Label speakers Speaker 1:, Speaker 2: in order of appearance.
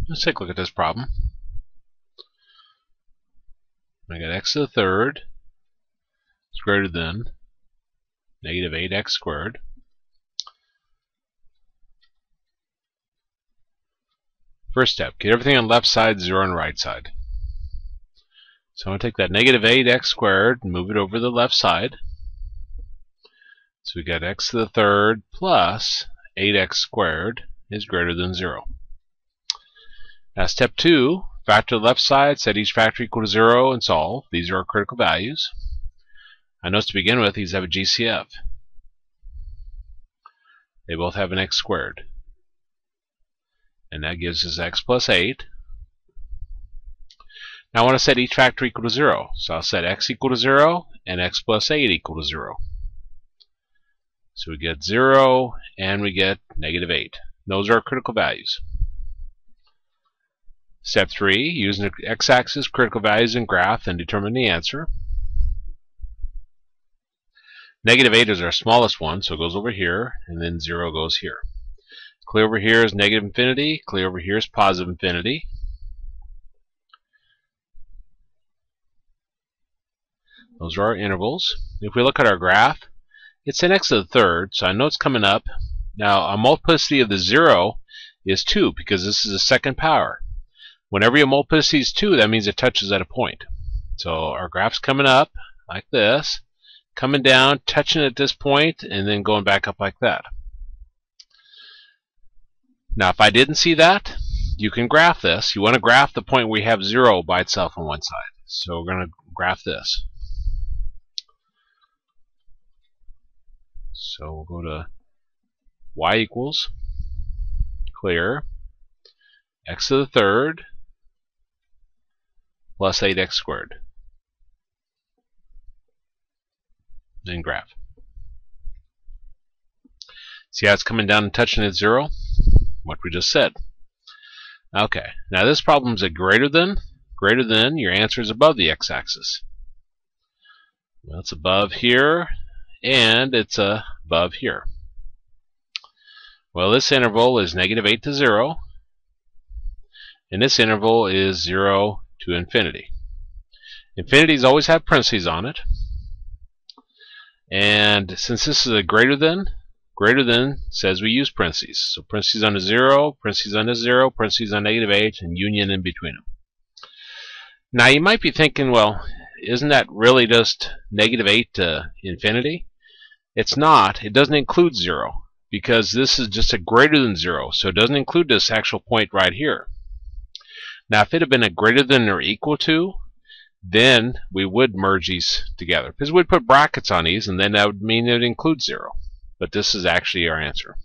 Speaker 1: Let's take a look at this problem. I got x to the third is greater than negative 8x squared. First step, get everything on left side, 0 on right side. So I'm going to take that negative 8x squared and move it over the left side. So we got x to the third plus 8x squared is greater than 0. Now step 2, factor the left side, set each factor equal to 0, and solve. These are our critical values. I notice to begin with, these have a GCF. They both have an x squared. And that gives us x plus 8. Now I want to set each factor equal to 0. So I'll set x equal to 0 and x plus 8 equal to 0. So we get 0 and we get negative 8. Those are our critical values. Step 3, use the x-axis critical values and graph and determine the answer. Negative 8 is our smallest one, so it goes over here, and then 0 goes here. Clear over here is negative infinity, clear over here is positive infinity. Those are our intervals. If we look at our graph, it's an x to the third, so I know it's coming up. Now, a multiplicity of the 0 is 2, because this is the second power. Whenever your multiplicity is 2, that means it touches at a point. So our graph's coming up like this, coming down, touching at this point, and then going back up like that. Now, if I didn't see that, you can graph this. You want to graph the point where you have 0 by itself on one side. So we're going to graph this. So we'll go to y equals, clear, x to the third plus 8x squared. Then graph. See how it's coming down and touching at 0? What we just said. Okay, now this problem is a greater than, your answer is above the x-axis. Well, it's above here, and it's above here. Well, this interval is negative 8 to 0, and this interval is 0 to infinity. Infinities always have parentheses on it, and since this is a greater than says we use parentheses. So parentheses on the 0, parentheses on the 0, parentheses on negative 8, and union in between them. Now you might be thinking, well, isn't that really just negative 8 to infinity? It's not. It doesn't include 0, because this is just a greater than 0, so it doesn't include this actual point right here. Now if it had been a greater than or equal to, then we would merge these together, because we'd put brackets on these, and then that would mean it includes 0. But this is actually our answer.